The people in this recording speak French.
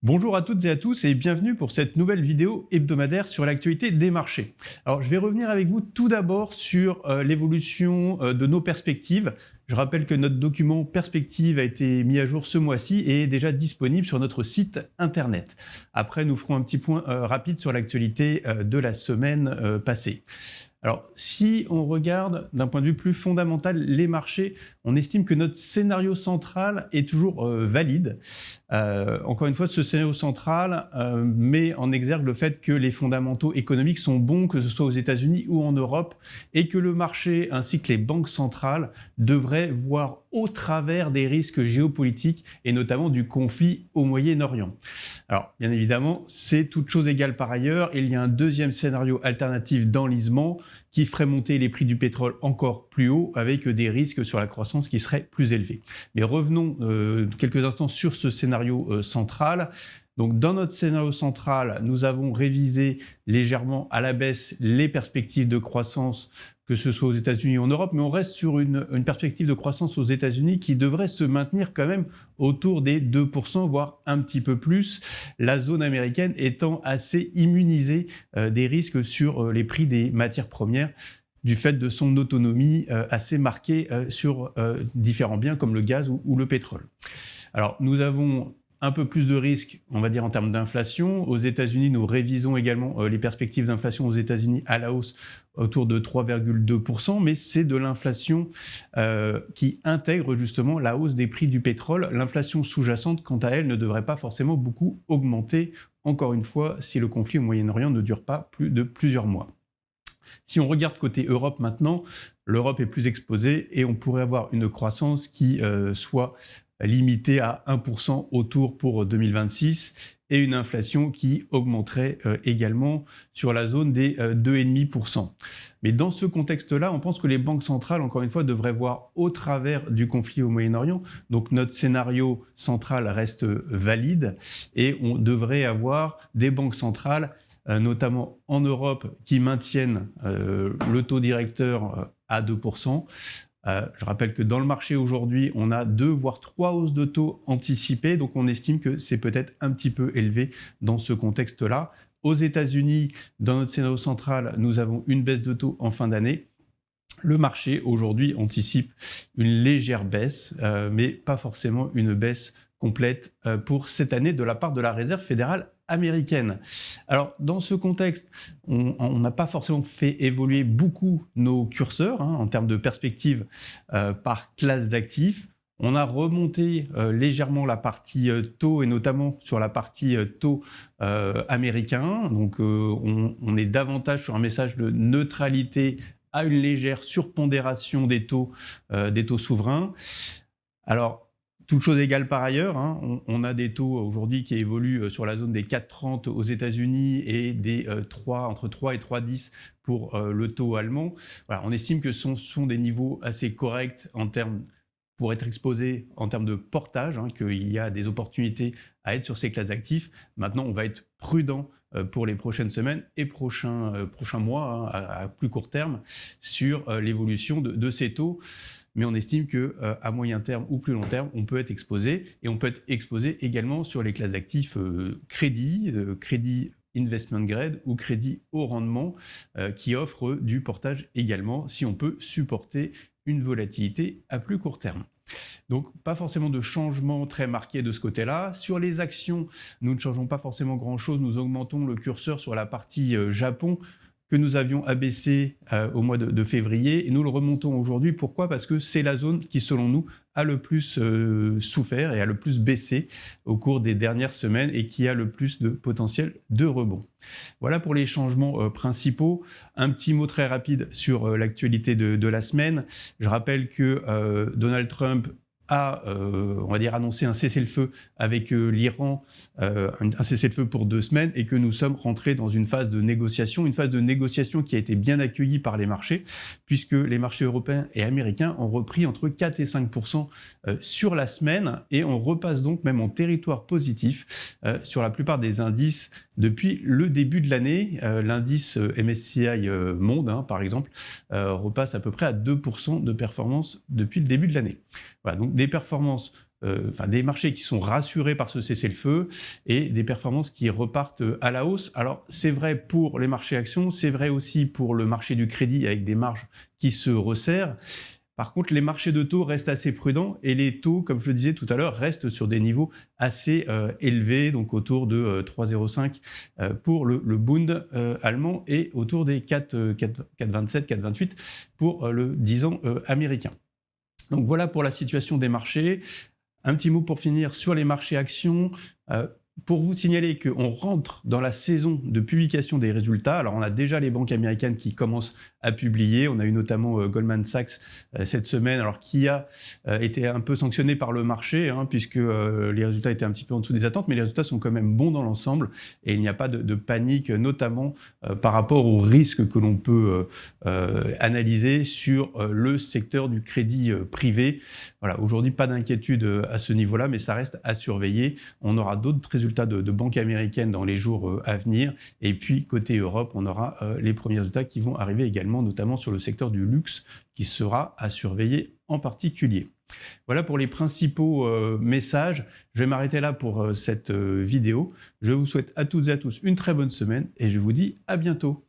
Bonjour à toutes et à tous et bienvenue pour cette nouvelle vidéo hebdomadaire sur l'actualité des marchés. Alors je vais revenir avec vous tout d'abord sur l'évolution de nos perspectives. Je rappelle que notre document Perspective a été mis à jour ce mois-ci et est déjà disponible sur notre site internet. Après, nous ferons un petit point rapide sur l'actualité de la semaine passée. Alors, si on regarde d'un point de vue plus fondamental les marchés, on estime que notre scénario central est toujours valide. Encore une fois, ce scénario central met en exergue le fait que les fondamentaux économiques sont bons, que ce soit aux États-Unis ou en Europe, et que le marché ainsi que les banques centrales devraient voir au travers des risques géopolitiques et notamment du conflit au Moyen-Orient. Alors, bien évidemment, c'est toute chose égale par ailleurs. Il y a un deuxième scénario alternatif d'enlisement qui ferait monter les prix du pétrole encore plus haut avec des risques sur la croissance qui seraient plus élevés. Mais revenons quelques instants sur ce scénario central. Donc, dans notre scénario central, nous avons révisé légèrement à la baisse les perspectives de croissance, que ce soit aux États-Unis ou en Europe, mais on reste sur une perspective de croissance aux États-Unis qui devrait se maintenir quand même autour des 2%, voire un petit peu plus, la zone américaine étant assez immunisée des risques sur les prix des matières premières, du fait de son autonomie assez marquée sur différents biens comme le gaz ou le pétrole. Alors, nous avons un peu plus de risques, on va dire, en termes d'inflation. Aux États-Unis, nous révisons également les perspectives d'inflation aux États-Unis à la hausse autour de 3,2%, mais c'est de l'inflation qui intègre justement la hausse des prix du pétrole. L'inflation sous-jacente, quant à elle, ne devrait pas forcément beaucoup augmenter, encore une fois, si le conflit au Moyen-Orient ne dure pas plus de plusieurs mois. Si on regarde côté Europe maintenant, l'Europe est plus exposée et on pourrait avoir une croissance qui soit limitée à 1% autour pour 2026 et une inflation qui augmenterait également sur la zone des 2,5%. Mais dans ce contexte-là, on pense que les banques centrales, encore une fois, devraient voir au travers du conflit au Moyen-Orient. Donc notre scénario central reste valide et on devrait avoir des banques centrales notamment en Europe, qui maintiennent le taux directeur à 2%. Je rappelle que dans le marché aujourd'hui, on a 2 voire 3 hausses de taux anticipées, donc on estime que c'est peut-être un petit peu élevé dans ce contexte-là. Aux États-Unis, dans notre scénario central, nous avons une baisse de taux en fin d'année. Le marché aujourd'hui anticipe une légère baisse, mais pas forcément une baisse complète pour cette année de la part de la Réserve fédérale américaine. Alors, dans ce contexte, on n'a pas forcément fait évoluer beaucoup nos curseurs en termes de perspective par classe d'actifs. On a remonté légèrement la partie taux et notamment sur la partie taux américain. Donc, on est davantage sur un message de neutralité à une légère surpondération des taux souverains. Alors, toute chose égale par ailleurs, on a des taux aujourd'hui qui évoluent sur la zone des 4,30 aux États-Unis et des entre 3 et 3,10 pour le taux allemand. Voilà, on estime que ce sont des niveaux assez corrects en termes pour être exposé en termes de portage, qu'il y a des opportunités à être sur ces classes d'actifs. Maintenant, on va être prudent pour les prochaines semaines et prochains mois, à plus court terme, sur l'évolution de ces taux. Mais on estime qu'à moyen terme ou plus long terme, on peut être exposé. Et on peut être exposé également sur les classes d'actifs crédit investment grade ou crédit haut rendement, qui offrent du portage également, si on peut supporter une volatilité à plus court terme. Donc, pas forcément de changement très marqué de ce côté-là. Sur les actions, nous ne changeons pas forcément grand-chose. Nous augmentons le curseur sur la partie Japon, que nous avions abaissé au mois de février, et nous le remontons aujourd'hui. Pourquoi ? Parce que c'est la zone qui, selon nous, a le plus souffert et a le plus baissé au cours des dernières semaines et qui a le plus de potentiel de rebond. Voilà pour les changements principaux. Un petit mot très rapide sur l'actualité de la semaine. Je rappelle que Donald Trump a, on va dire, annoncé un cessez-le-feu avec l'Iran, un cessez-le-feu pour 2 semaines, et que nous sommes rentrés dans une phase de négociation qui a été bien accueillie par les marchés, puisque les marchés européens et américains ont repris entre 4 et 5% sur la semaine, et on repasse donc même en territoire positif sur la plupart des indices depuis le début de l'année. L'indice MSCI Monde, par exemple, repasse à peu près à 2% de performance depuis le début de l'année. Voilà, donc des performances des marchés qui sont rassurés par ce cessez-le-feu et des performances qui repartent à la hausse. Alors c'est vrai pour les marchés actions, c'est vrai aussi pour le marché du crédit avec des marges qui se resserrent. Par contre, les marchés de taux restent assez prudents et les taux, comme je le disais tout à l'heure, restent sur des niveaux assez élevés, donc autour de 3,05 pour le Bund allemand et autour des 4,27, 4,28 pour le 10 ans américain. Donc voilà pour la situation des marchés. Un petit mot pour finir sur les marchés actions. Pour vous signaler qu'on rentre dans la saison de publication des résultats. Alors on a déjà les banques américaines qui commencent à publier. On a eu notamment Goldman Sachs cette semaine, alors qui a été un peu sanctionné par le marché, puisque les résultats étaient un petit peu en dessous des attentes, mais les résultats sont quand même bons dans l'ensemble et il n'y a pas de panique, notamment par rapport aux risques que l'on peut analyser sur le secteur du crédit privé. Voilà, aujourd'hui pas d'inquiétude à ce niveau-là, mais ça reste à surveiller. On aura d'autres résultats de banques américaines dans les jours à venir. Et puis, côté Europe, on aura les premiers résultats qui vont arriver également, notamment sur le secteur du luxe, qui sera à surveiller en particulier. Voilà pour les principaux messages. Je vais m'arrêter là pour cette vidéo. Je vous souhaite à toutes et à tous une très bonne semaine et je vous dis à bientôt.